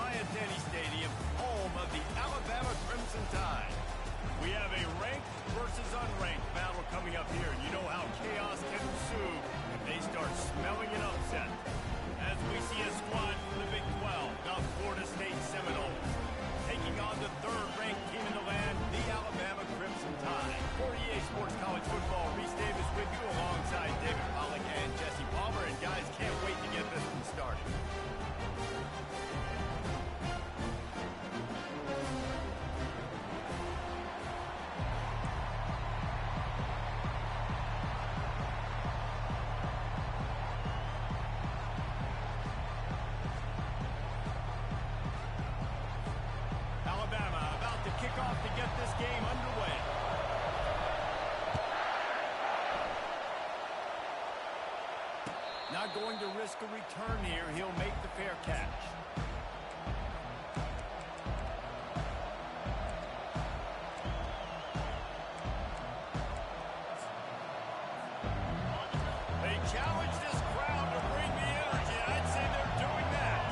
Bryant-Denny Stadium, home of the Alabama Crimson Tide. We have a ranked versus unranked battle coming up here, and you know how chaos can ensue if they start smelling an upset. As we see a squad from the Big 12, the Florida State Seminoles, taking on the third-ranked team in the land, the Alabama Crimson Tide. For EA Sports College Football, Reese Davis with you alongside David Pollack and Jesse Palmer, and guys, can't wait to get this one started. Off to get this game underway. Not going to risk a return here. He'll make the fair catch. They challenge this crowd to bring the energy. I'd say they're doing that.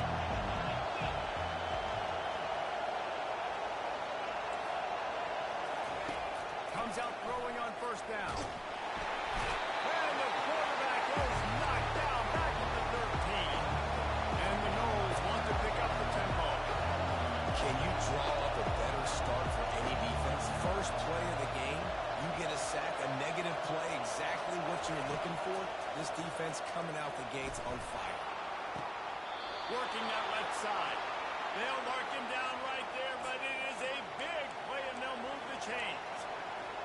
Comes out throwing on first down. And the quarterback is knocked down back at the 13. And the Noles want to pick up the tempo. Can you draw up a better start for any defense? First play of the game, you get a sack, a negative play, exactly what you're looking for. This defense coming out the gates on fire. Working that left side. They'll mark him down right there, but it is a big play, and they'll move the chains.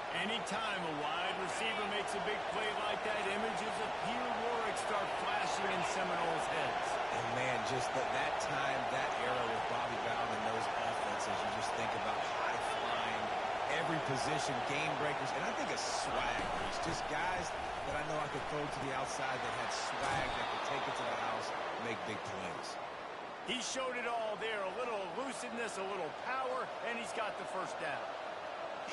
Anytime a wide receiver makes a big play like that, images of Peter Warwick start flashing in Seminoles' heads. And man, just that time, that era with Bobby Bowden and those offenses, you just think about high-flying, every position, game breakers, and I think of swag. It's just guys that I know I could throw to the outside that had swag that could take it to the house and make big plays. He showed it all there, a little elusiveness, a little power, and he's got the first down.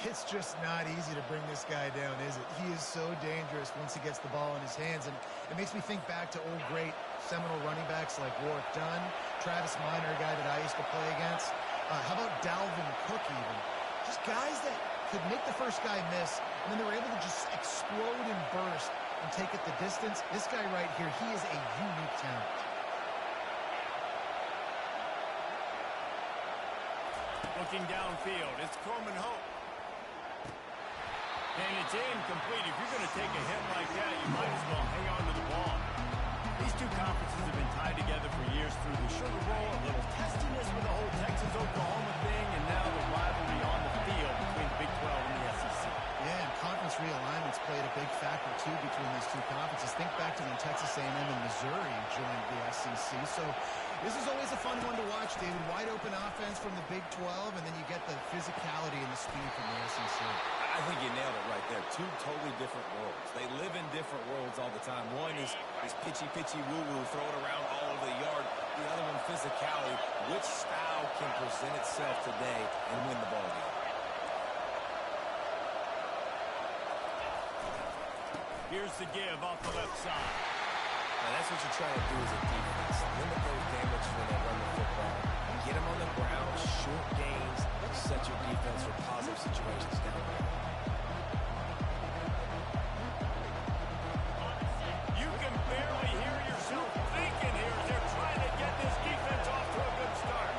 It's just not easy to bring this guy down, is it? He is so dangerous once he gets the ball in his hands, and it makes me think back to old great Seminole running backs like Warwick Dunn, Travis Minor, a guy that I used to play against. How about Dalvin Cook even? Just guys that could make the first guy miss, and then they were able to just explode and burst and take it the distance. This guy right here, he is a unique talent. Looking downfield, it's Coleman Hope. And it's incomplete. If you're going to take a hit like that, you might as well hang on to the ball. These two conferences have been tied together for years through the Sugar Bowl, a little testiness with the whole Texas-Oklahoma thing, and now the rivalry on the field between the Big 12 and the SEC. Yeah, and conference realignments played a big factor, too, between these two conferences. Think back to when Texas A&M and Missouri joined the SEC. So this is always a fun one to watch, David. Wide open offense from the Big 12, and then you get the physicality and the speed from the SEC. I think you nailed it right there. Two totally different worlds. They live in different worlds all the time. One is pitchy, woo-woo, throw it around all over the yard. The other one, physicality. Which style can present itself today and win the ball game? Here's the give off the left side. Now that's what you're trying to do as a defense. Limit those damages when they run the football. Get them on the ground, short gains, set your defense for positive situations down there. You can barely hear yourself thinking here as they're trying to get this defense off to a good start.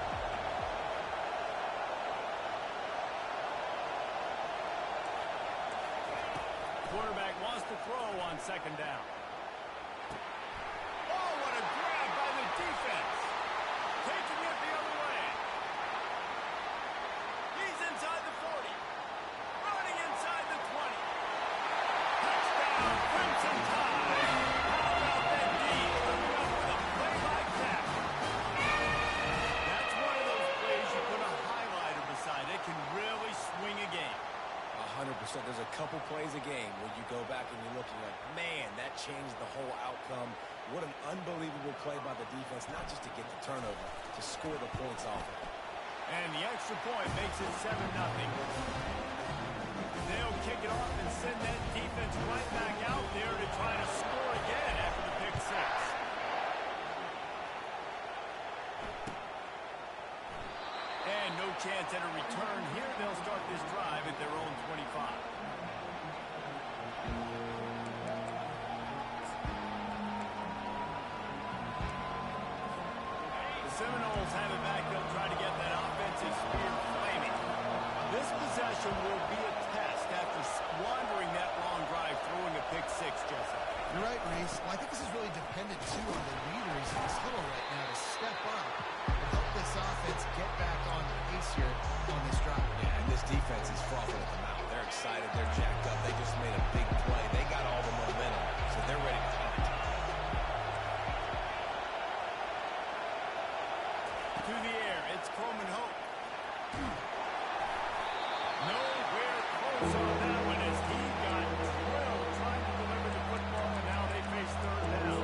Quarterback wants to throw on second down. Oh, what a grab by the defense. Taking it the other way. He's inside the 40. Running inside the 20. Touchdown, Crimson Tide. How about that D coming up with a play like that? That's one of those plays you put a highlighter beside. It can really swing a game. 100%. There's a couple plays a game where you go back and you're looking like, man, that changed the whole outcome. What an unbelievable play by the defense, not just to get the turnover, to score the points off of it. And the extra point makes it 7-0. They'll kick it off and send that defense right back out there to try to score again after the pick six. chance at a return here. They'll start this drive at their own 25. The Seminoles have it back. They'll try to get that offensive spear flaming. This possession will be a test after squandering that long drive, throwing a pick six, Jesse. You're right, Reese. Well, I think this is really dependent, too, on the leaders in this huddle right now to step up and help this offense get back on the pace here on this drive. Yeah, and this defense is frothing at the mouth. They're excited. They're jacked up. They just made a big play. They got all the momentum, so they're ready to hunt. To the air, it's Coleman Hope. Nowhere close on that one as he got drilled trying to deliver the football, and now they face third down.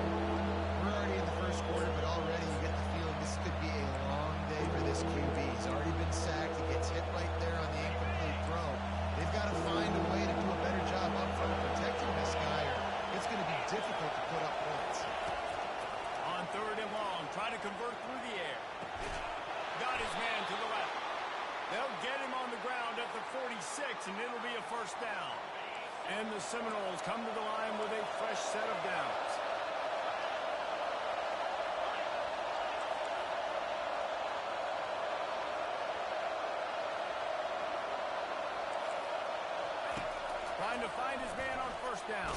We're already in the first quarter, but already you get the feeling this could be a long day for this QB. He's already been sacked. He gets hit right there on the incomplete throw. They've got to find a way to do a better job up front of protecting this guy, or it's going to be difficult to put up points. On third and long, trying to convert through the air. Got his man to the left. They'll get him on the ground at the 46, and it'll be a first down. And the Seminoles come to the line with a fresh set of downs. Trying to find his man on first down.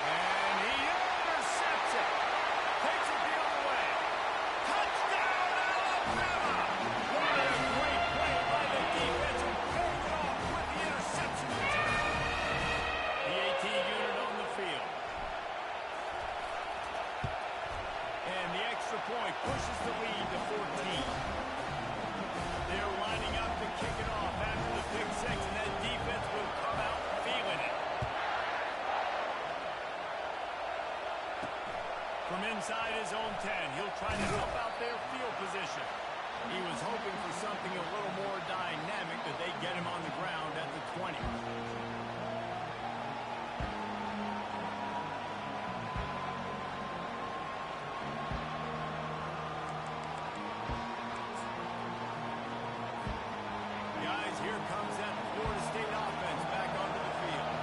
And he intercepts it. Takes it the other way. Touchdown, Alabama! What a great play by the defense who pulled it off with the interception return. The 18 unit on the field. And the extra point pushes the lead to 14. They're lining up to kick it off after the pick six, and that defense will come out feeling it. From inside his own 10, he'll try to help out their field position. He was hoping for something a little more dynamic, that they get him on the ground at the 20. Guys, here comes that Florida State offense back onto the field.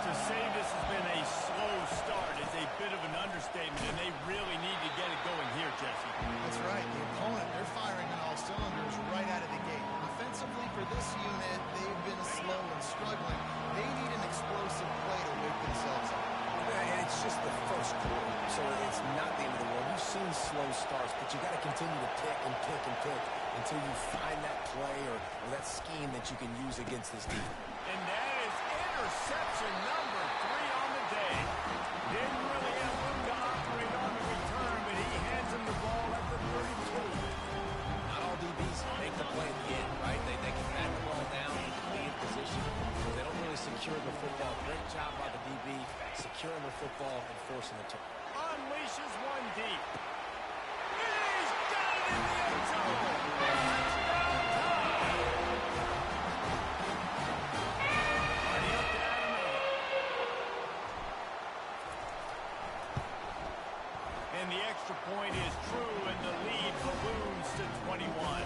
To say this has been a slow start is a bit of an understatement, and they really need to get it going here, Jesse. That's right. The opponent, they're firing on all cylinders right out of the gate. Offensively, for this unit, they've been slow and struggling. They need an explosive play to wake themselves up. And it's just the first quarter, so it's not the end of the world. We've seen slow starts, but you got to continue to pick and pick and pick until you find that play or that scheme that you can use against this defense. And that is interception number 3 on the day. Didn't really have room to operate on the return, but he hands him the ball at the 32. Not all DBs make the play at the end, right? They can pat the ball down and be in position. They don't really secure the football. Great job by the DB securing the football and forcing the turn. Unleashes one deep. He's got it in the end zone. Touchdown time. Already up to add another. And the extra point is true, and the lead balloons to 21.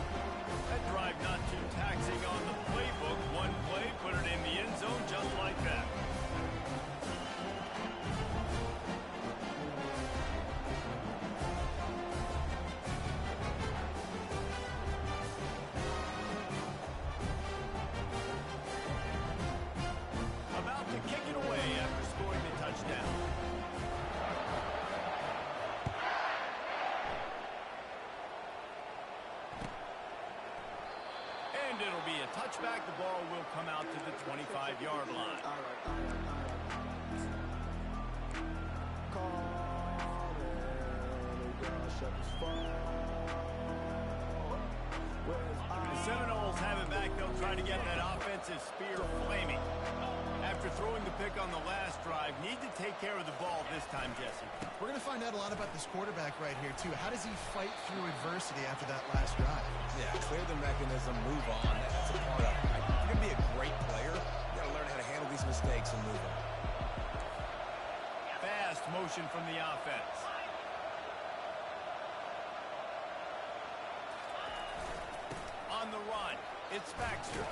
That drive not too taxing on the playbook. One play, put it in the end zone just like that. About to kick it away after scoring the touchdown. And it'll be a touchback. The ball will come out to the 25-yard line. The Seminoles have it back. They'll try to get that offensive spear flaming. After throwing the pick on the last drive, need to take care of the ball this time, Jesse. We're going to find out a lot about this quarterback right here, too. How does he fight through adversity after that last drive? Yeah, clear the mechanism, move on. That's a part of it. Right? If you're going to be a great player, you got to learn how to handle these mistakes and move on. Fast motion from the offense. on the run. It's Baxter.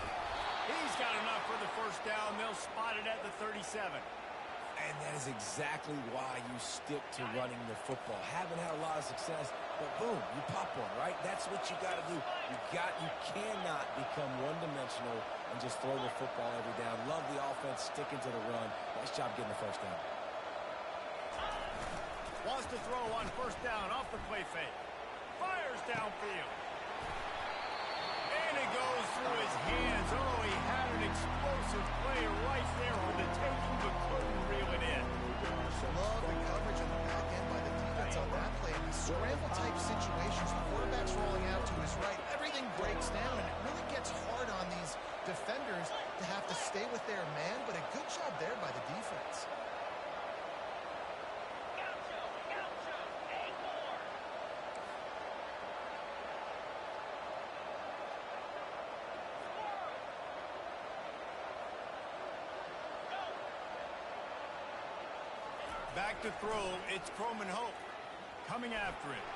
He's got enough for the first down. They'll spot it at the 37. And that is exactly why you stick to running the football. Haven't had a lot of success, but boom, you pop one, right? That's what you got to do. You cannot become one-dimensional and just throw the football every down. Love the offense sticking to the run. Nice job getting the first down. Wants to throw on first down off the play fake. Fires downfield. And it goes through his hands. Oh, he had an explosive play right there for the taking, but couldn't reel it in. Love the coverage on the back end by the defense on that play. In these scramble-type situations, the quarterback's rolling out to his right. Everything breaks down, and it really gets hard on these defenders to have to stay with their man, but a good job there by the defense. Back to throw, it's Croman Hope coming after it.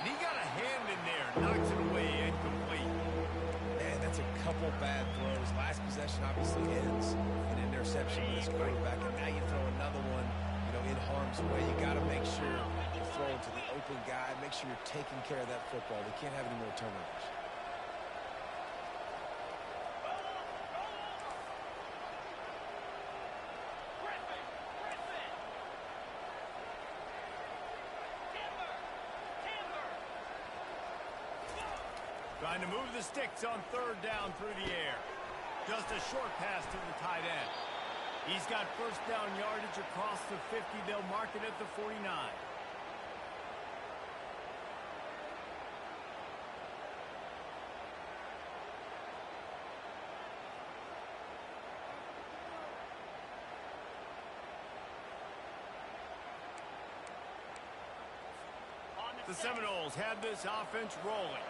And he got a hand in there, knocks it away, incomplete. Man, that's a couple bad throws. Last possession obviously ends an interception with his quarterback, and now you throw another one, in harm's way. You got to make sure you throw it to the open guy, make sure you're taking care of that football. We can't have any more turnovers. Trying to move the sticks on third down through the air. Just a short pass to the tight end. He's got first down yardage across the 50. They'll mark it at the 49. The Seminoles have this offense rolling.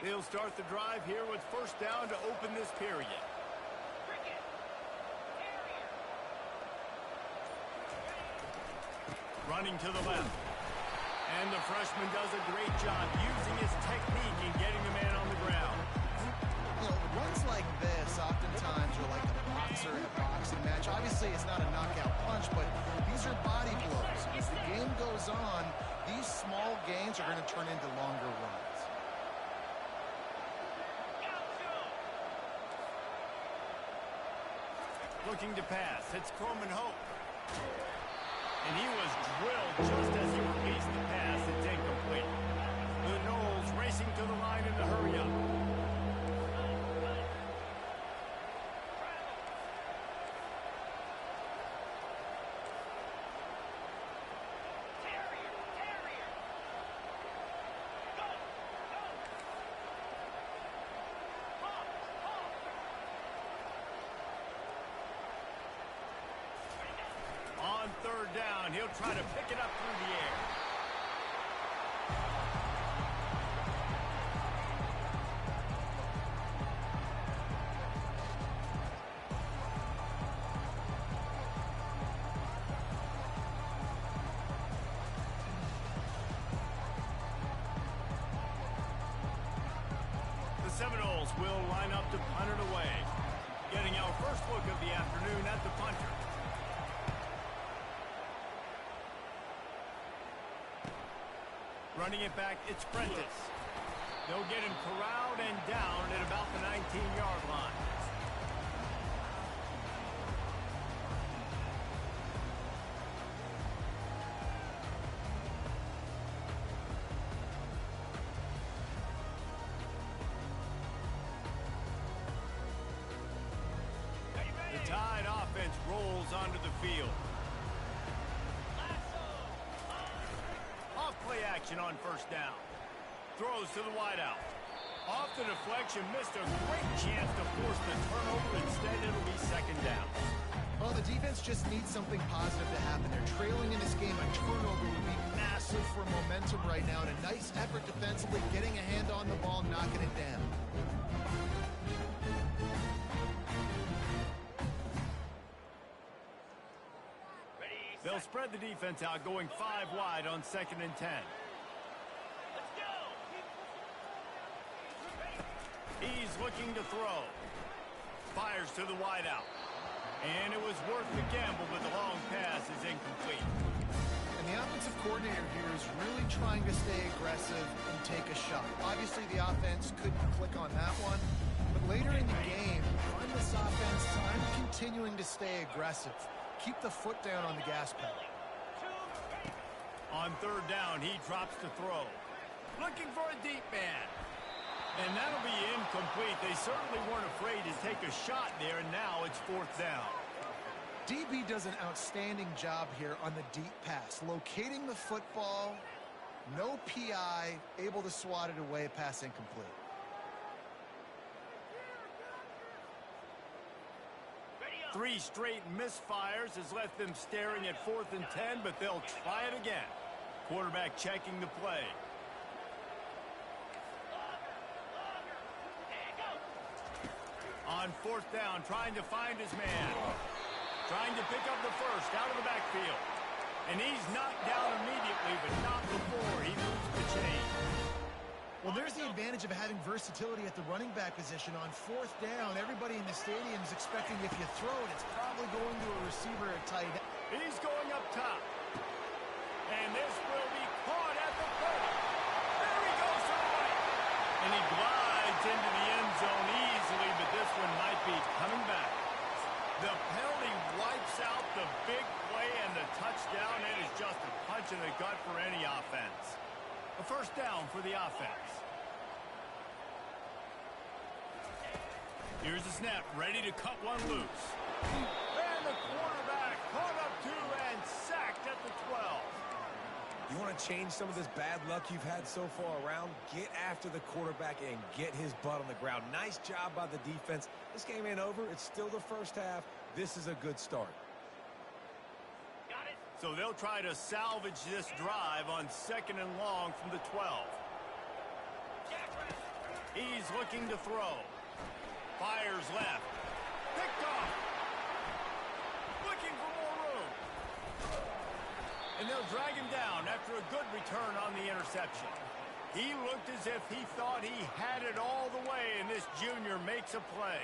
They'll start the drive here with first down to open this period. Running to the left. And the freshman does a great job using his technique and getting the man on the ground. Runs like this oftentimes are like a boxer in a boxing match. Obviously, it's not a knockout punch, but these are body blows. As the game goes on, these small gains are going to turn into longer runs. Looking to pass. It's Croman Hope. And he was drilled just as he released the pass. It's incomplete. The Noles racing to the line in the hurry up. On third down, he'll try to pick it up through the air. The Seminoles will line up to punt it away. Getting our first look of the afternoon at the punter. Running it back, it's Prentice. They'll get him corralled and down at about the 19-yard line. The Tide offense rolls onto the field. Off play action on first down. Throws to the wideout. Off the deflection, missed a great chance to force the turnover. Instead, it'll be second down. Well, the defense just needs something positive to happen. They're trailing in this game. A turnover would be massive for momentum right now. And a nice effort defensively, getting a hand on the ball, knocking it down. They'll spread the defense out, going 5 wide on 2nd and 10. He's looking to throw. Fires to the wideout. And it was worth the gamble, but the long pass is incomplete. And the offensive coordinator here is really trying to stay aggressive and take a shot. Obviously, the offense couldn't click on that one. But later in the game, on this offense, I'm continuing to stay aggressive. Keep the foot down on the gas pedal. On 3rd down, he drops to throw. Looking for a deep man. And that'll be incomplete. They certainly weren't afraid to take a shot there, and now it's 4th down. DB does an outstanding job here on the deep pass. Locating the football, no PI, able to swat it away, pass incomplete. Three straight misfires has left them staring at 4th and 10, but they'll try it again. Quarterback checking the play. On 4th down, trying to find his man. Trying to pick up the first out of the backfield. And he's knocked down immediately, but not before he moves the chain. Well, there's the advantage of having versatility at the running back position. On 4th down, everybody in the stadium is expecting if you throw it, it's probably going to a receiver at tight end. He's going up top. And this will be caught at the 30. There he goes to the right. And he glides into the end zone easily, but this one might be coming back. The penalty wipes out the big play and the touchdown. It is just a punch in the gut for any offense. A 1st down for the offense. Here's the snap, ready to cut one loose. And the quarterback caught up 2 and sacked at the 12. You want to change some of this bad luck you've had so far around? Get after the quarterback and get his butt on the ground. Nice job by the defense. This game ain't over. It's still the 1st half. This is a good start. So they'll try to salvage this drive on 2nd and long from the 12. He's looking to throw. Fires left. Picked off. Looking for more room. And they'll drag him down after a good return on the interception. He looked as if he thought he had it all the way, and this junior makes a play.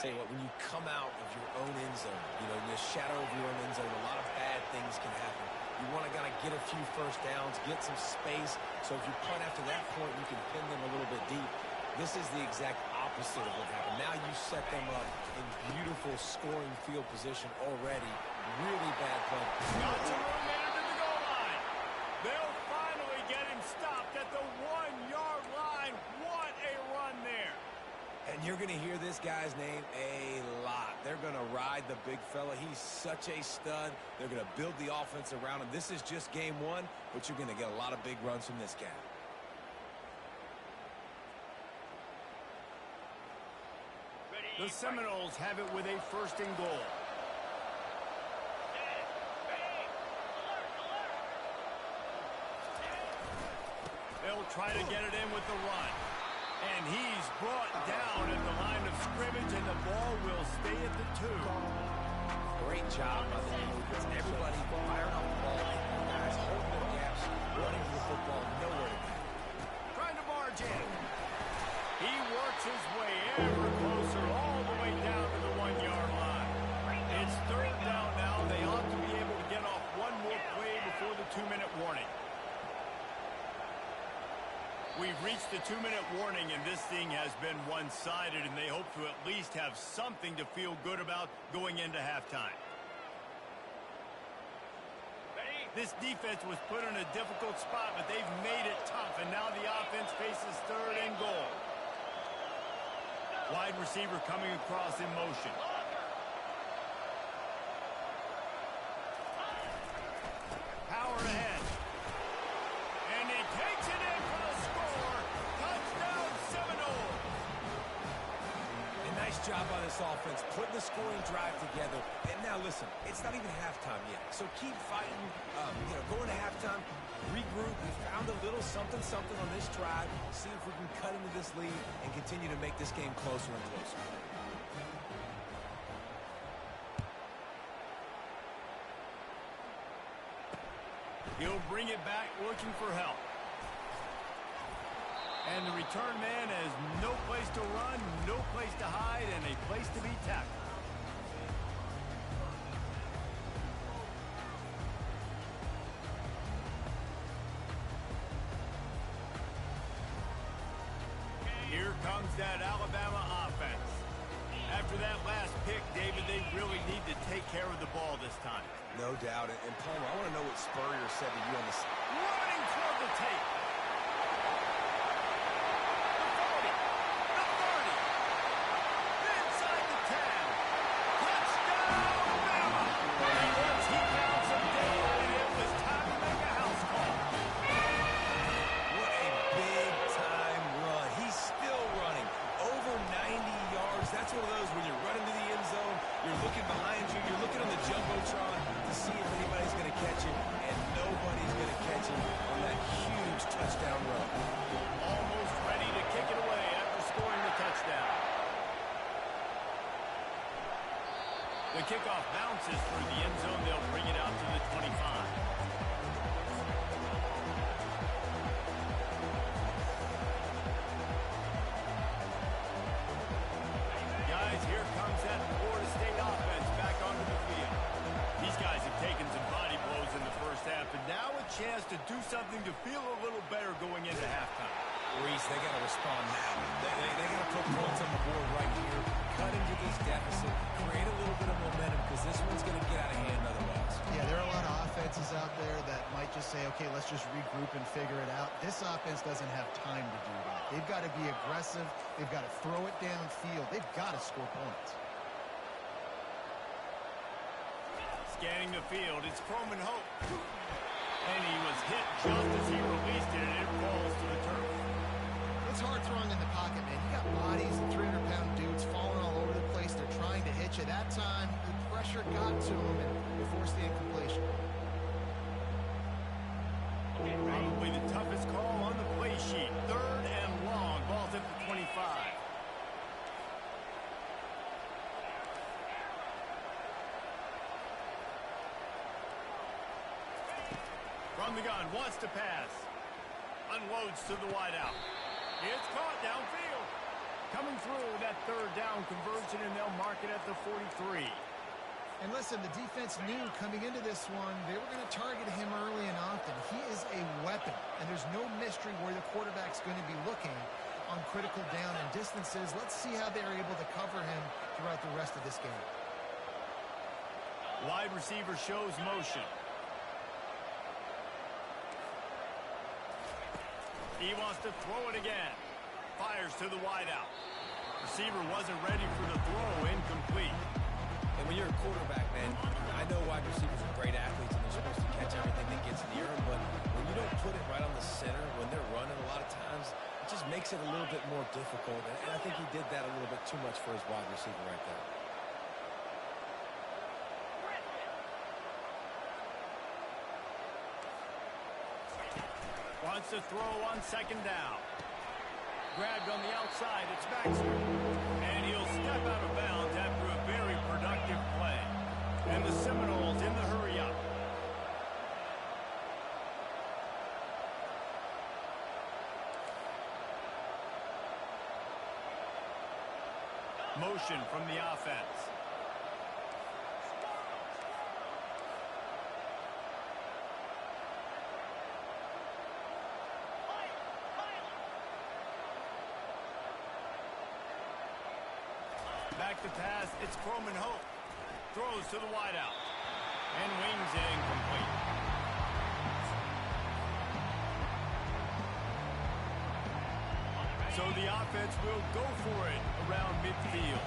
Tell you what, when you come out of your own end zone, you know, in the shadow of your own end zone, a lot of bad things can happen. You want to kind of get a few 1st downs, get some space, so if you punt after that point, you can pin them a little bit deep. This is the exact opposite of what happened. Now you set them up in beautiful scoring field position already. Really bad play. Got some room into the goal line. They'll finally get him stopped at the 1-yard line. What a run there. And you're going to hear this guy's name a lot. They're going to ride the big fella. He's such a stud. They're going to build the offense around him. This is just game 1, but you're going to get a lot of big runs from this guy. The Seminoles have it with a 1st and goal. They'll try to get it in with the run. And he's brought down at the line of scrimmage, and the ball will stay at the 2. Great job by the defense. Everybody firing on the ball. And guys holding the gaps, running the football, nowhere to go. Trying to barge in. He works his way ever closer, all the way down to the 1-yard line. It's 3rd down now. They ought to be able to get off one more play before the 2-minute warning. We've reached the 2-minute warning, and this thing has been one-sided, and they hope to at least have something to feel good about going into halftime. This defense was put in a difficult spot, but they've made it tough, and now the offense faces 3rd and goal. Wide receiver coming across in motion. Power ahead. And he takes it in for the score. offense, putting the scoring drive together. And now, listen, it's not even halftime yet. So keep fighting, going to halftime, regroup. We found a little something on this drive. See if we can cut into this lead and continue to make this game closer and closer. He'll bring it back looking for help. And the return man has no place to run, no place to hide, and a place to be tackled. Here comes that Alabama offense. After that last pick, David, they really need to take care of the ball this time. No doubt. And Palmer, I want to know what Spurrier said to you on the side. Running toward the tape. The kickoff bounces through the end zone. They'll bring it out to the 25. Guys, here comes that Florida State offense back onto the field. These guys have taken some body blows in the first half, and now a chance to do something to feel a little better going into halftime. Reese, they got to respond now. They got to put points on the board right here, cut into this deficit, create a little bit of momentum, because this one's going to get out of hand otherwise. Yeah, there are a lot of offenses out there that might just say, okay, let's just regroup and figure it out. This offense doesn't have time to do that. They've got to be aggressive. They've got to throw it downfield. They've got to score points. Scanning the field, it's Croman Hope. And he was hit just as he released it, and it falls to the turf. It's hard throwing in the pocket, man. You got bodies and 300-pound dudes falling all over the place. They're trying to hit you. That time, the pressure got to him and it forced the incompletion. Probably the toughest call on the play sheet. 3rd and long. Ball's at the 25. From the gun, wants to pass. Unloads to the wideout. It's caught downfield. Coming through that 3rd down conversion, and they'll mark it at the 43. And listen, the defense knew coming into this one, they were going to target him early and often. He is a weapon, and there's no mystery where the quarterback's going to be looking on critical down and distances. Let's see how they're able to cover him throughout the rest of this game. Wide receiver shows motion. He wants to throw it again. Fires to the wideout. Receiver wasn't ready for the throw. Incomplete. And when you're a quarterback, man, I know wide receivers are great athletes and they're supposed to catch everything that gets near them, but when you don't put it right on the center, when they're running a lot of times, it just makes it a little bit more difficult. And I think he did that a little bit too much for his wide receiver right there. Wants to throw on 2nd down. Grabbed on the outside. It's Baxter. And he'll step out of bounds after a very productive play. And the Seminoles in the hurry-up. Motion from the offense. Back to pass, it's Croman Hope. Throws to the wideout. And wings it incomplete. So the offense will go for it around midfield.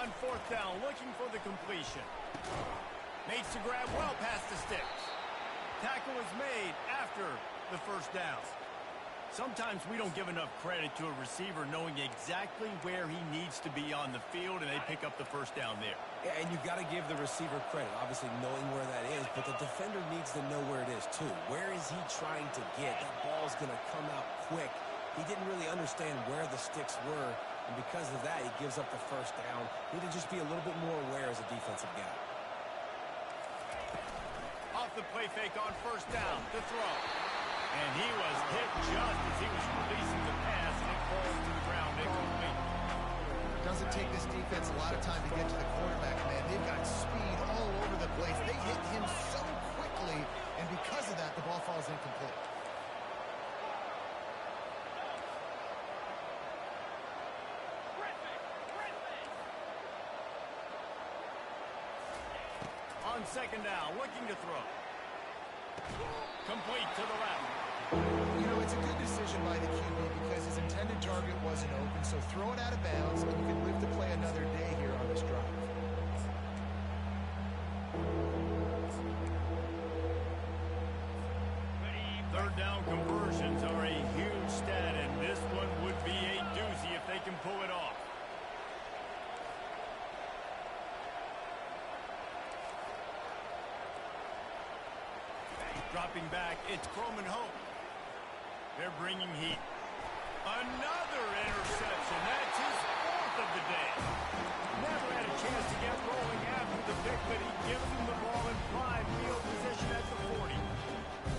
on fourth down, looking for the completion. Makes the grab well past the sticks. Tackle is made after the first down. Sometimes we don't give enough credit to a receiver knowing exactly where he needs to be on the field, and they pick up the first down there. Yeah, and you've got to give the receiver credit, obviously knowing where that is, but the defender needs to know where it is too. Where is he trying to get? That ball's going to come out quick. He didn't really understand where the sticks were, and because of that, he gives up the first down. Need to just be a little bit more aware as a defensive guy. Off the play fake on first down, to throw. And he was hit just as he was releasing the pass, and it falls to the ground incomplete. It doesn't take this defense a lot of time to get to the quarterback, man. They've got speed all over the place. They hit him so quickly, and because of that, the ball falls incomplete. On second down, looking to throw. Complete to the left. You know, it's a good decision by the QB because his intended target wasn't open, so throw it out of bounds, and you can live to play another day here on this drive. Third down conversions are a huge stat, and this one would be a doozy if they can pull it off. Dropping back, it's Croman Hope. They're bringing heat. Another interception. That's his fourth of the day. Never had a chance to get rolling after the pick, but he gives him the ball in prime field position at the 40.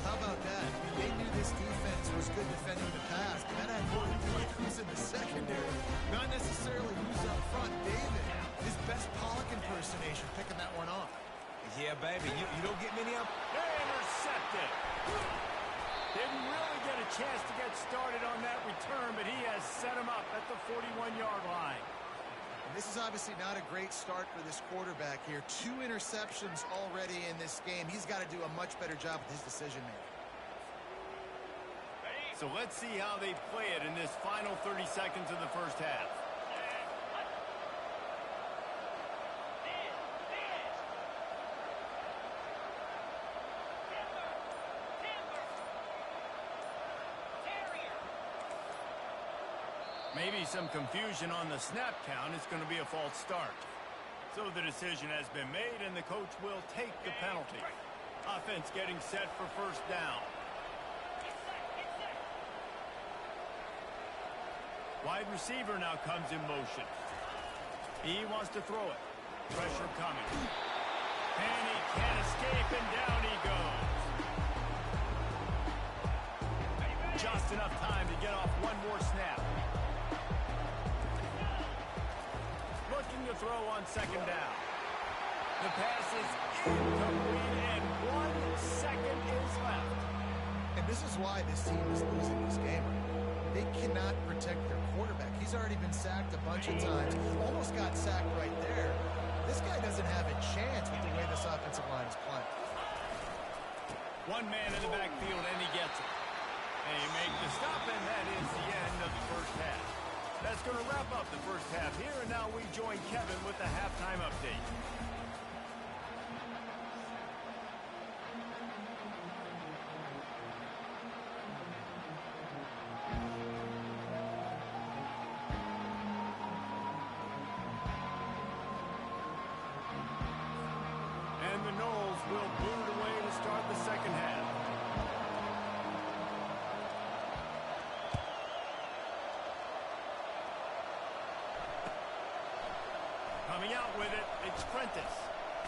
How about that? They knew this defense was good defending the pass, but that had more to do with who's in the secondary, not necessarily who's up front. David, his best Pollock impersonation, picking that one off. Yeah, baby, you don't get many up. Intercepted. Didn't really get a chance to get started on that return, but he has set him up at the 41-yard line. And this is obviously not a great start for this quarterback here. 2 interceptions already in this game. He's got to do a much better job with his decision-making. So let's see how they play it in this final 30 seconds of the first half. Maybe some confusion on the snap count. It's going to be a false start. So the decision has been made, and the coach will take the penalty. Offense getting set for first down. Wide receiver now comes in motion. He wants to throw it. Pressure coming. And he can't escape, and down he goes. Just enough time to get off one more snap. Looking to throw on second down. The pass is incomplete, and 1 second is left. And this is why this team is losing this game. They cannot protect their quarterback. He's already been sacked a bunch of times. Almost got sacked right there. This guy doesn't have a chance with the way this offensive line is playing. One man in the backfield, and he gets it. They make the stop, and that is the end of the first half. That's going to wrap up the first half here, and now we join Kevin with the halftime update. And the Knowles will boot it away to start the second half. Coming out with it, it's Prentice.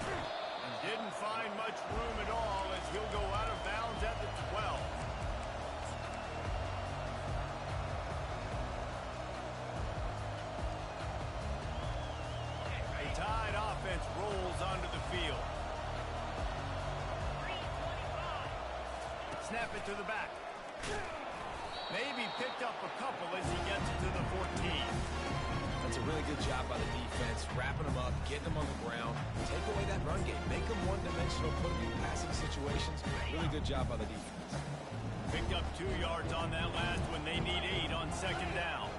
And didn't find much room at all as he'll go out of bounds at the 12. A tied offense rolls onto the field. Snap it to the back. Maybe picked up a couple as he gets it to the 14. That's a really good job by the defense, wrapping them up, getting them on the ground. Take away that run game. Make them one-dimensional, put them in passing situations. Really good job by the defense. Picked up 2 yards on that last one. They need 8 on second down.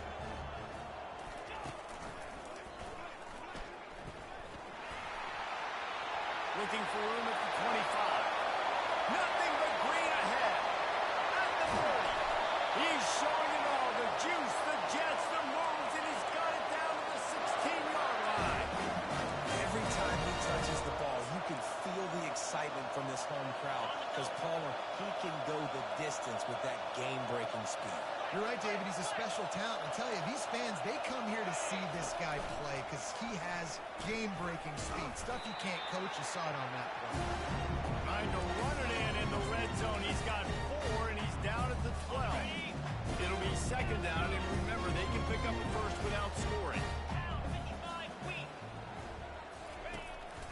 looking for room at the 25. Nothing but green ahead. At the 40. He's showing it all. The juice, the jets, the moves, and he's got it down to the 16-yard line. Every time he touches the ball, you can feel the excitement from this home crowd because, Palmer, he can go the distance with that game-breaking speed. You're right, David. He's a special talent. I tell you, these fans, they come here to see this guy play because he has game-breaking speed. Stuff you can't coach. You saw it on that play. Trying to run it in the red zone. He's got 4, and he's down at the 12. It'll be second down, and remember, they can pick up a first without scoring.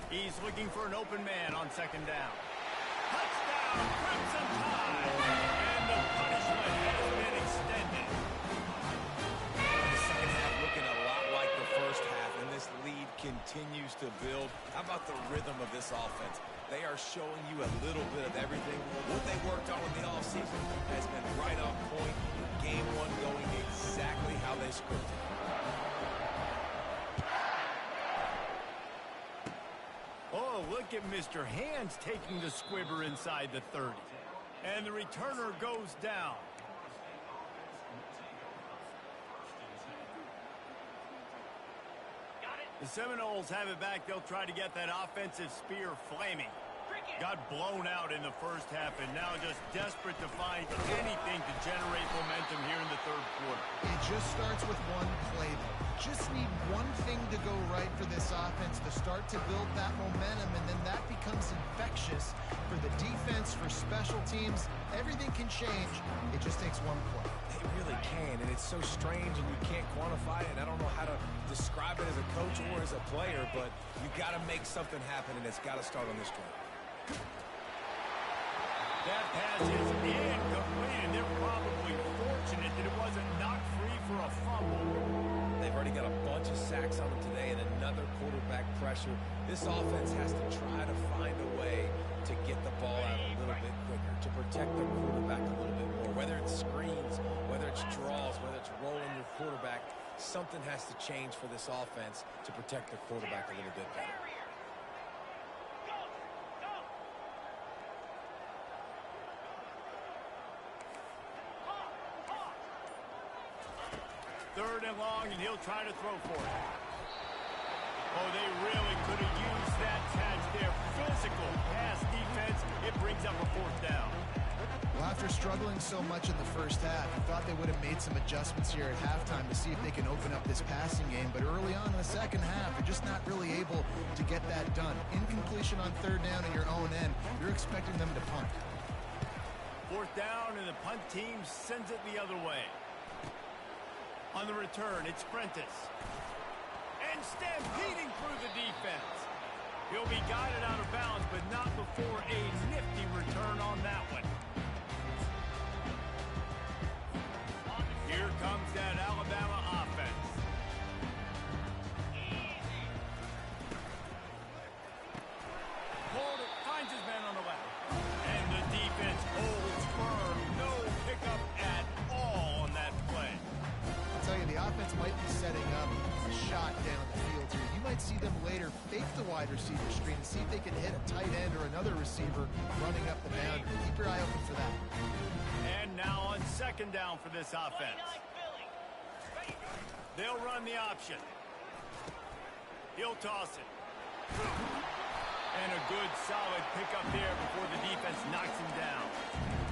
He's looking for an open man on second down. Touchdown, Crimson Tide! And the punishment has been extended. The second half looking a lot like the first half, and this lead continues to build. How about the rhythm of this offense? They are showing you a little bit of everything. What they worked on in the offseason has been right on point. Game one going exactly how they scripted. Oh, look at Mr. Hands taking the squibber inside the 30. And the returner goes down. The Seminoles have it back. They'll try to get that offensive spear flaming. Got blown out in the first half and now just desperate to find anything to generate momentum here in the third quarter. It just starts with one play, though. Just need one thing to go right for this offense to start to build that momentum, and then that becomes infectious for the defense, for special teams. Everything can change. It just takes one play. They really can, and it's so strange, and you can't quantify it. I don't know how to describe it as a coach or as a player, but you got to make something happen, and it's got to start on this drive. That pass is incomplete, and they're probably fortunate that it wasn't knocked free for a fumble. They've already got a bunch of sacks on them today and another quarterback pressure. This offense has to try to find a way to get the ball out a little bit quicker, to protect the quarterback a little bit more. Whether it's screens, whether it's draws, whether it's rolling your quarterback, something has to change for this offense to protect the quarterback a little bit better. Third and long, and he'll try to throw for it. Oh, they really could have used that catch there. Physical pass defense. It brings up a fourth down. Well, after struggling so much in the first half, I thought they would have made some adjustments here at halftime to see if they can open up this passing game. But early on in the second half, they're just not really able to get that done. Incompletion on third down in your own end. You're expecting them to punt. Fourth down, and the punt team sends it the other way. On the return, it's Prentice. And stampeding through the defense. He'll be guided out of bounds, but not before a nifty return on that one. Here comes that Alabama offense. Hold it, finds his man on the left. And the defense holds firm. No pickup at all on that play. I'll tell you, the offense might be setting up a shot down the field here. You might see them later fake the wide receiver screen and see if they can hit a tight end or another receiver running up the boundary. Keep your eye open for that. And now on second down for this offense. They'll run the option. He'll toss it. And a good solid pickup there before the defense knocks him down.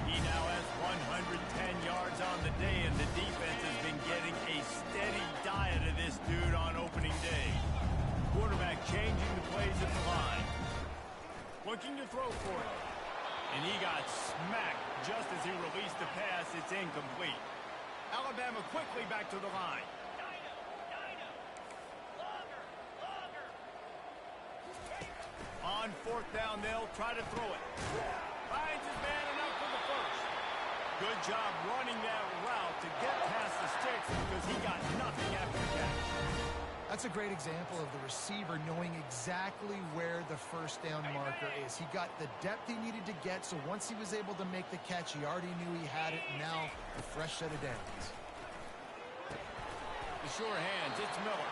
He now has 110 yards on the day, and the defense has been getting a steady diet of this dude on opening day. Quarterback changing the plays at the line. Looking to throw for it. And he got smacked just as he released the pass. It's incomplete. Alabama quickly back to the line. On fourth down, they'll try to throw it. Finds his man enough for the first. Good job running that route to get past the sticks because he got nothing after the catch. That's a great example of the receiver knowing exactly where the first down marker is. He got the depth he needed to get, so once he was able to make the catch, he already knew he had it, and now a fresh set of downs. The sure hands, it's Miller.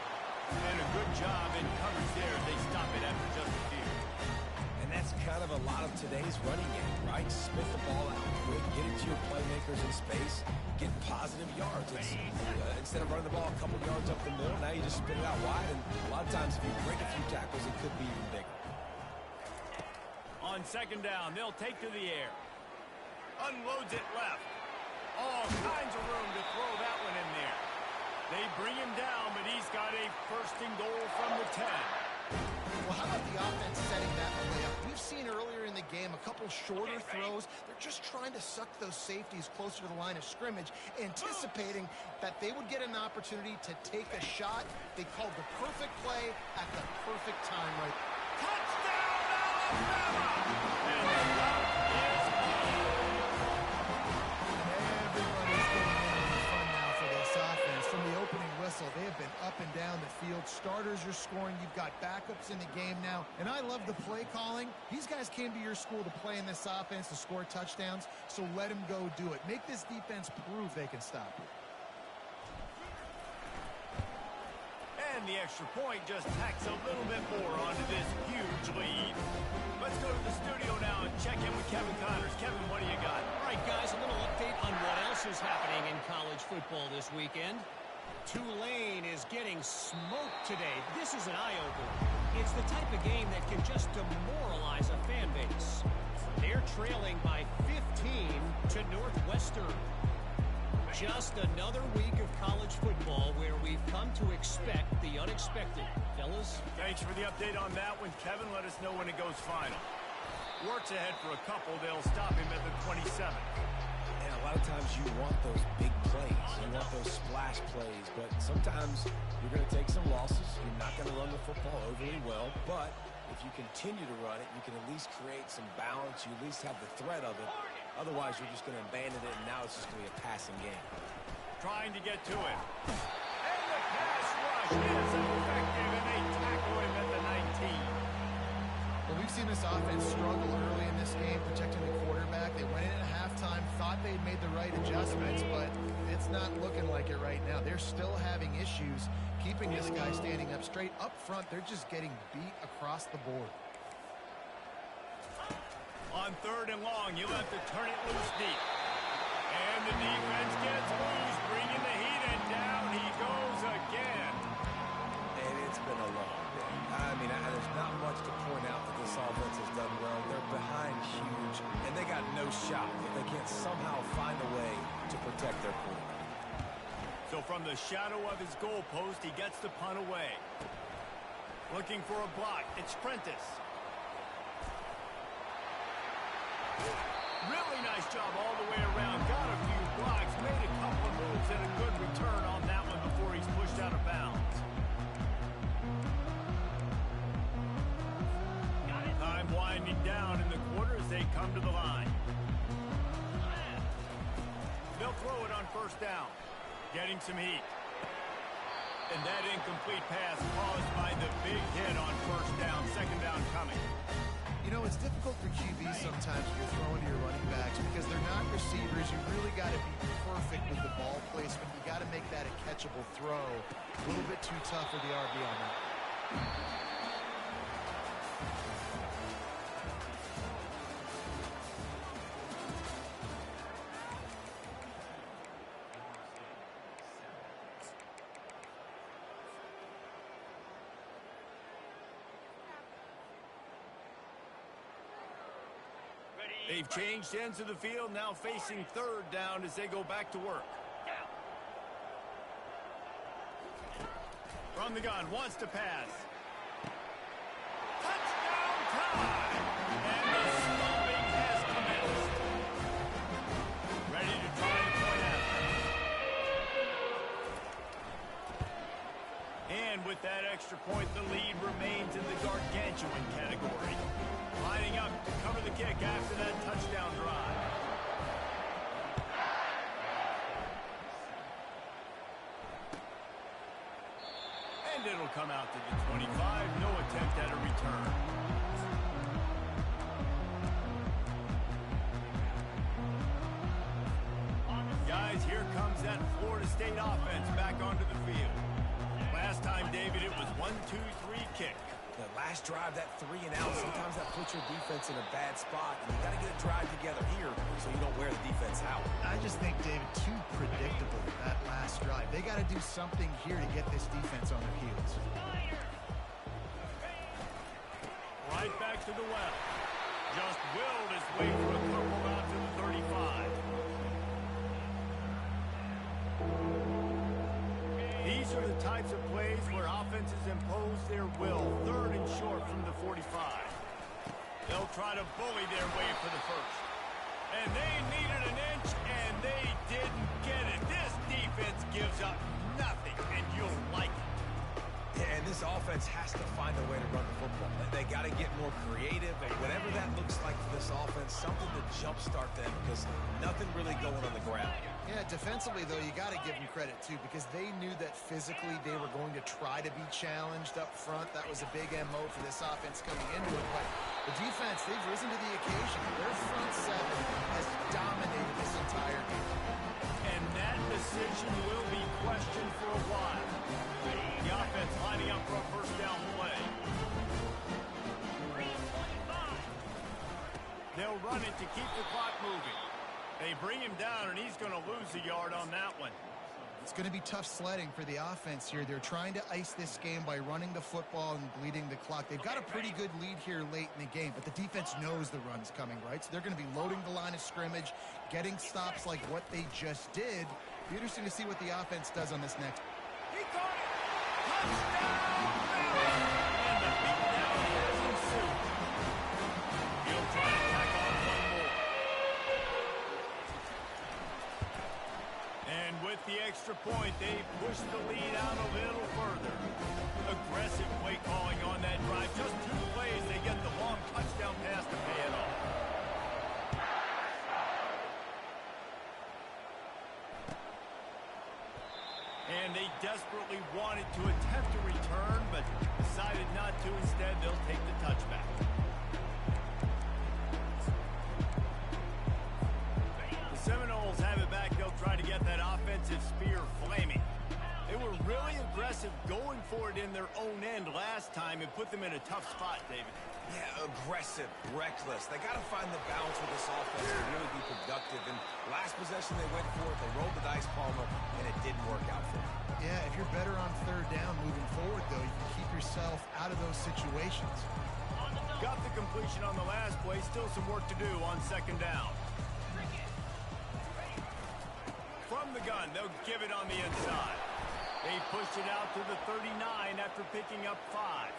And a good job in coverage there. They stop it after just a few. And that's kind of a lot of today's running game, right? Spit the ball out quick, get it to your playmakers in space, get positive yards. Instead of running the ball a couple yards up the middle, now you just spit it out wide, and a lot of times if you break a few tackles, it could be even bigger. On second down, they'll take to the air. Unloads it left. All kinds of room to throw that one in there. They bring him down, but he's got a first and goal from the 10. Well, how about the offense setting that play up? We've seen earlier in the game a couple shorter throws. They're just trying to suck those safeties closer to the line of scrimmage, anticipating that they would get an opportunity to take a shot. They called the perfect play at the perfect time right. Touchdown, Alabama! And the route is Everybody's getting in on the fun now for this offense. From the opening whistle, they have been up and down the field. Starters are scoring. You've got backups in the game now. And I love the play calling. These guys came to your school to play in this offense to score touchdowns, so let them go do it. Make this defense prove they can stop it. And the extra point just tacks a little bit more onto this huge lead. Let's go to the studio now and check in with Kevin Connors. Kevin, what do you got? All right, guys, a little update on what else is happening in college football this weekend. Tulane is getting smoked today. This is an eye-opener. It's the type of game that can just demoralize a fan base. They're trailing by 15 to Northwestern. Just another week of college football where we've come to expect the unexpected. Fellas? Thanks for the update on that one. Kevin, let us know when it goes final. Works ahead for a couple. They'll stop him at the 27. And a lot of times you want those big plays. You want those splash plays. But sometimes you're going to take some losses. You're not going to run the football overly well. But if you continue to run it, you can at least create some balance. You at least have the threat of it. Otherwise, you're just going to abandon it, and now it's just going to be a passing game. Trying to get to it. And the pass rush is effective, and they tackle him at the 19. Well, we've seen this offense struggle early in this game, protecting the quarterback. They went in at halftime, thought they'd made the right adjustments, but it's not looking like it right now. They're still having issues keeping this guy standing up straight. Up front, they're just getting beat across the board. On third and long, you'll have to turn it loose deep. And the defense gets loose, bringing the heat, and down he goes again. And it's been a long day. I mean, there's not much to point out that this offense has done well. They're behind huge, and they got no shot if they can't somehow find a way to protect their quarterback. So from the shadow of his goalpost, he gets the punt away. Looking for a block. It's Prentice. Really nice job all the way around. Got a few blocks, made a couple of moves, and a good return on that one before he's pushed out of bounds. Time winding down in the quarter as they come to the line. They'll throw it on first down. Getting some heat. And that incomplete pass caused by the big hit on first down. Second down coming. You know, it's difficult for QBs sometimes when you're throwing to your running backs because they're not receivers. You really got to be perfect with the ball placement. You got to make that a catchable throw. A little bit too tough for the RB on that. They've changed ends of the field, now facing third down as they go back to work. From the gun, wants to pass. Touchdown time! And the stomping has commenced. Ready to try the point after. And with that extra point, the lead remains in the gargantuan category. Lining up to cover the kick after that touchdown drive. And it'll come out to the 25. No attempt at a return. Guys, here comes that Florida State offense back onto the field. Last time, David, it was 1-2-3 kick. the last drive, that 3 and out, sometimes that puts your defense in a bad spot. And you got to get a drive together here so you don't wear the defense out. I just think, David, too predictable, that last drive. They got to do something here to get this defense on their heels. Right back to the well. Just willed his way for a couple out to the 35. These are the types of plays where offenses impose their will. 3rd and short from the 45. They'll try to bully their way for the first. And they needed an inch, and they didn't get it. This defense gives up nothing, and you'll like it. Yeah, and this offense has to find a way to run the football. They got to get more creative, and whatever that looks like for this offense, something to jumpstart them because nothing really going on the ground. Yeah, defensively, though, you got to give them credit, too, because they knew that physically they were going to try to be challenged up front. That was a big MO for this offense coming into it. But the defense, they've risen to the occasion. Their front seven has dominated this entire game. And that decision will be questioned for a while. The offense lining up for a first down play. They'll run it to keep the clock moving. They bring him down, and he's going to lose a yard on that one. It's going to be tough sledding for the offense here. They're trying to ice this game by running the football and bleeding the clock. They've got a pretty good lead here late in the game, but the defense knows the run's coming, right? So they're going to be loading the line of scrimmage, getting stops like what they just did. Be interesting to see what the offense does on this next. He caught it! Touchdown! And the beatdown has ensued. He'll try to tack on one more. And with the extra point, they push the lead out a little further. Aggressive play calling on that drive. Just 2 plays, they get the long touchdown pass to pay it off. And they desperately wanted to attempt a return, but decided not to. Instead, they'll take the touchback. The Seminoles have it back. They'll try to get that offensive spear flaming. They were really aggressive going for it in their own end last time and put them in a tough spot, David. Yeah, aggressive, reckless. They got to find the balance with this offense to really be productive. And last possession they went for it. They rolled the dice, Palmer, and it didn't work out for them. Yeah, if you're better on 3rd down moving forward, though, you can keep yourself out of those situations. Got the completion on the last play. Still some work to do on 2nd down. From the gun, they'll give it on the inside. They push it out to the 39 after picking up 5.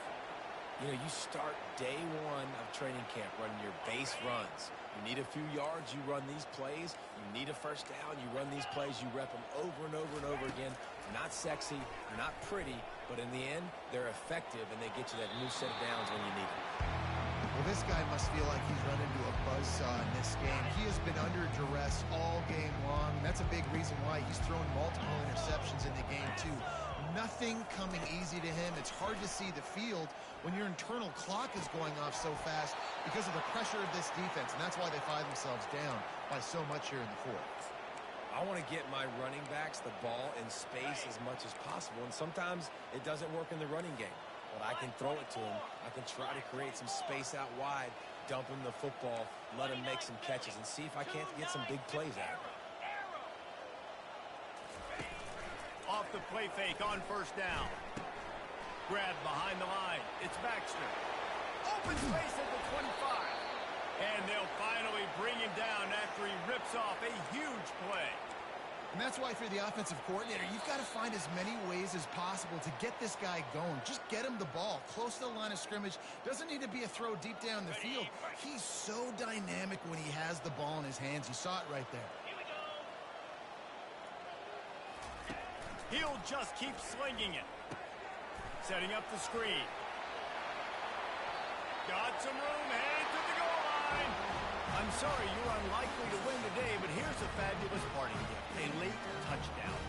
You know, you start day 1 of training camp running your base runs. You need a few yards, you run these plays. You need a first down, you run these plays. You rep them over and over and over again. They're not sexy, they're not pretty, but in the end, they're effective, and they get you that new set of downs when you need them. Well, this guy must feel like he's run into a buzzsaw in this game. He has been under duress all game long, and that's a big reason why he's thrown multiple interceptions in the game, too. Nothing coming easy to him. It's hard to see the field when your internal clock is going off so fast because of the pressure of this defense, and that's why they find themselves down by so much here in the 4th. I want to get my running backs the ball in space as much as possible, and sometimes it doesn't work in the running game. But I can throw it to him. I can try to create some space out wide, dump him the football, let him make some catches, and see if I can't get some big plays out of him. Off the play fake on 1st down. Grab behind the line. It's Baxter. Open space at the 25. And they'll finally bring him down after he rips off a huge play. And that's why for the offensive coordinator, you've got to find as many ways as possible to get this guy going. Just get him the ball close to the line of scrimmage. Doesn't need to be a throw deep down the field. He's so dynamic when he has the ball in his hands. You saw it right there. He'll just keep slinging it. Setting up the screen. Got some room, headed to the goal line. I'm sorry you're unlikely to win today, but here's a fabulous parting gift. A late touchdown.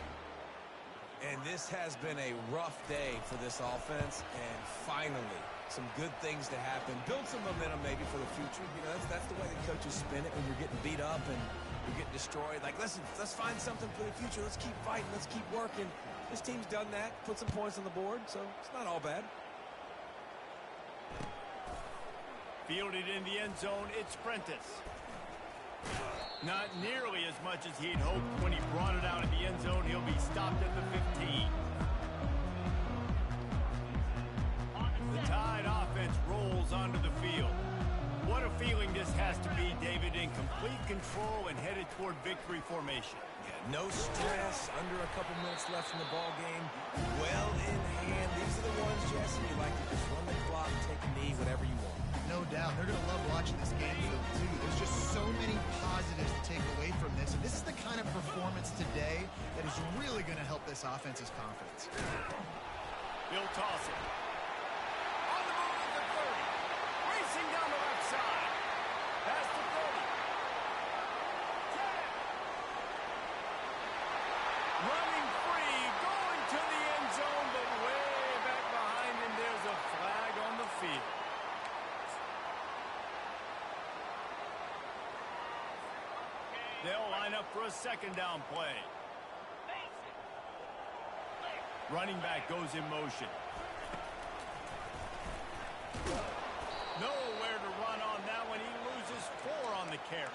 And this has been a rough day for this offense, and finally, some good things to happen. Build some momentum maybe for the future. You know, that's the way the coaches spin it when you're getting beat up and you're getting destroyed. Like, listen, let's find something for the future. Let's keep fighting. Let's keep working. This team's done that, put some points on the board, so it's not all bad. Fielded in the end zone, it's Prentice. Not nearly as much as he'd hoped when he brought it out of the end zone. He'll be stopped at the 15. The Tide offense rolls onto the field. What a feeling this has to be, David, in complete control and headed toward victory formation. Yeah, no stress, under a couple minutes left in the ball game. Well in hand. These are the ones, Jesse, you like to just run the clock, take a knee, whatever you want. No doubt. They're going to love watching this game, too. There's just so many positives to take away from this. And this is the kind of performance today that is really going to help this offense's confidence. He'll toss it. On the move at the 30. Racing down the left side. Past the 30. 10. Running free. Going to the end zone, but way back behind him. There's a flag on the field. They'll line up for a second down play. Running back goes in motion. Nowhere to run on that one. He loses 4 on the carry.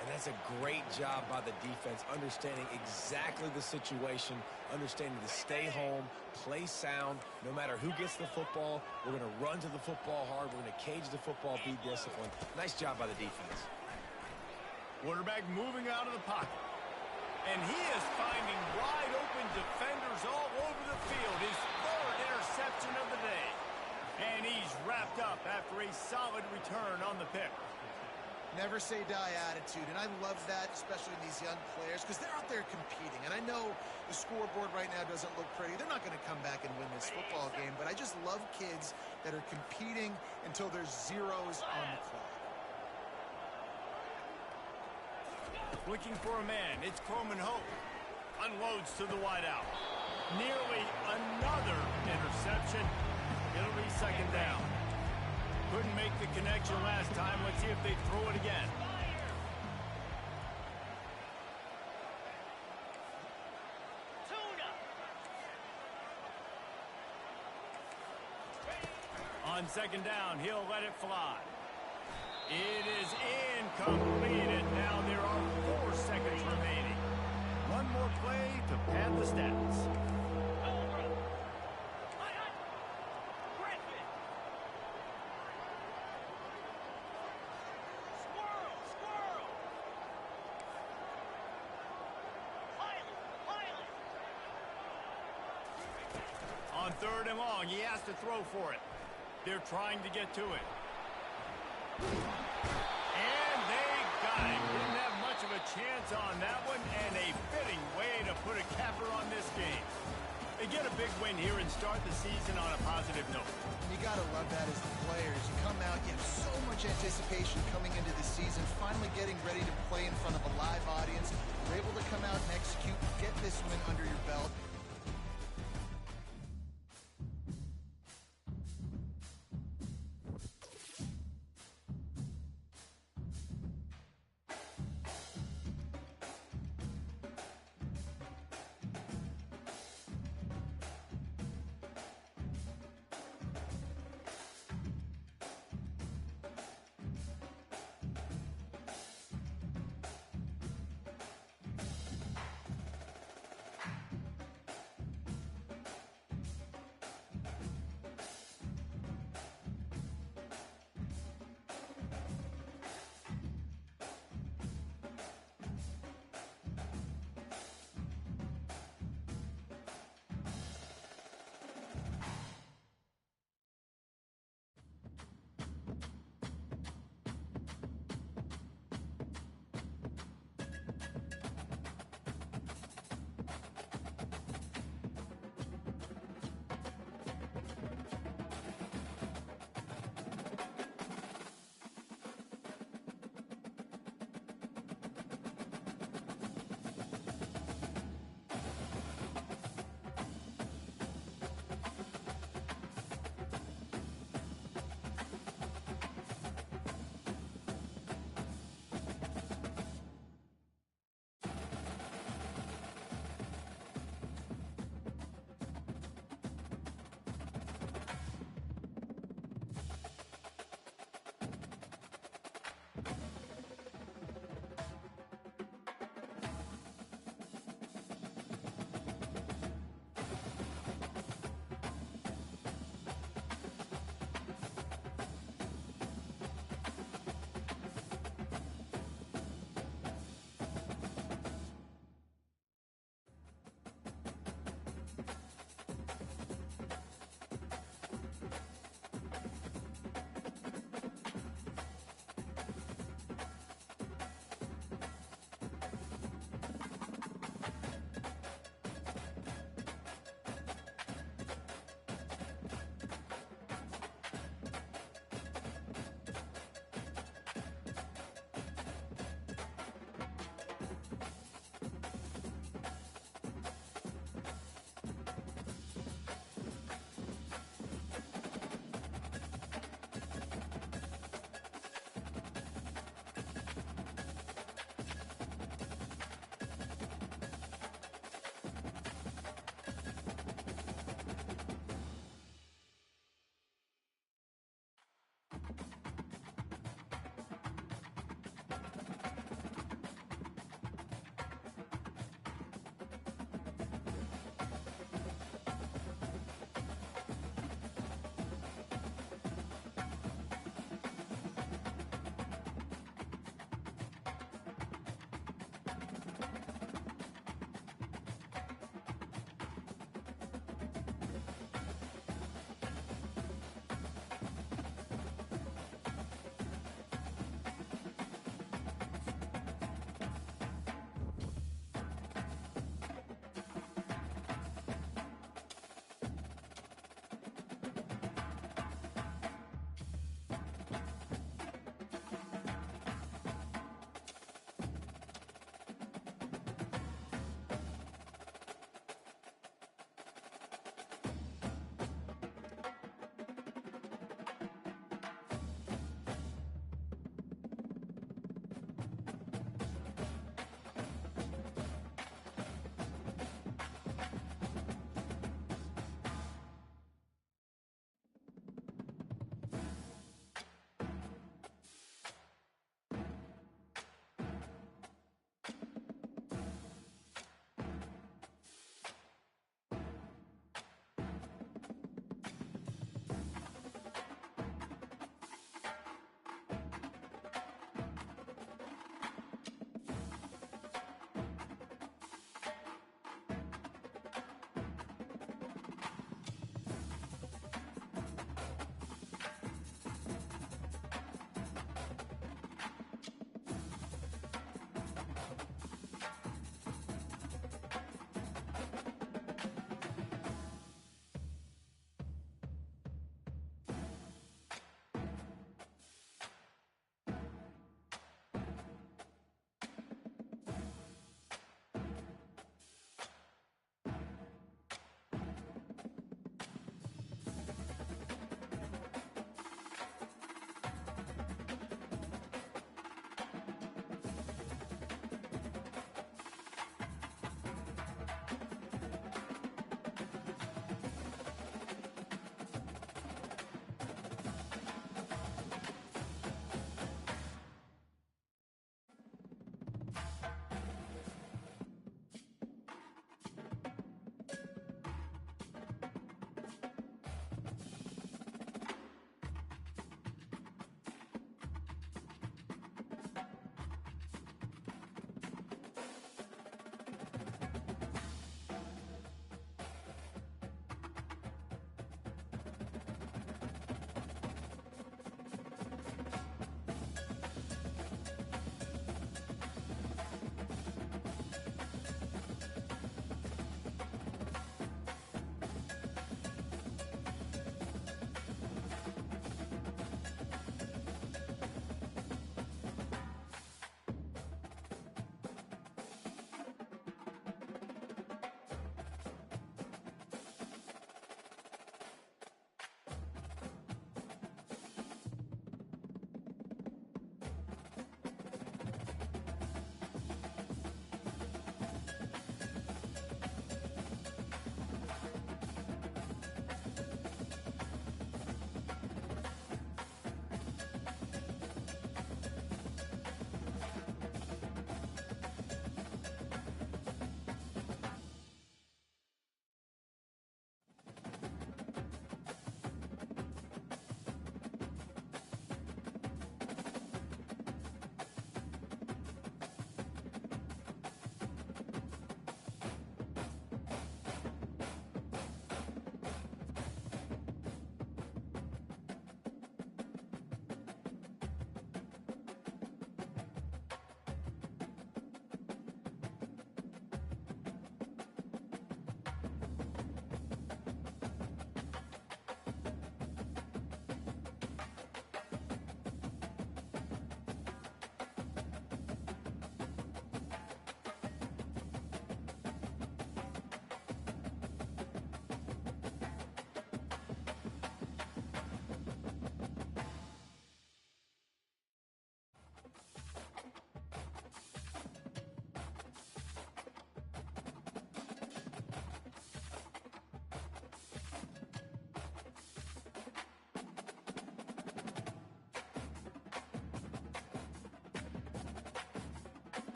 And that's a great job by the defense, understanding exactly the situation, understanding to stay home, play sound. No matter who gets the football, we're going to run to the football hard. We're going to cage the football, be disciplined. Nice job by the defense. Quarterback moving out of the pocket. And he is finding wide open defenders all over the field. His 3rd interception of the day. And he's wrapped up after a solid return on the pick. Never say die attitude, and I love that, especially in these young players, because they're out there competing. And I know the scoreboard right now doesn't look pretty. They're not going to come back and win this football game, but I just love kids that are competing until there's zeros on the clock. Looking for a man. It's Coleman Hope. Unloads to the wideout. Nearly another interception. It'll be second down. Couldn't make the connection last time. Let's see if they throw it again. On second down, he'll let it fly. It is incomplete, and now there are 4 seconds remaining. One more play to pad the stats. On 3rd and long, he has to throw for it. They're trying to get to it. And they got him. Didn't have much of a chance on that one, and a fitting way to put a capper on this game. They get a big win here and start the season on a positive note. You got to love that as the players. You come out, you have so much anticipation coming into the season, finally getting ready to play in front of a live audience. You're able to come out and execute, get this win under your belt.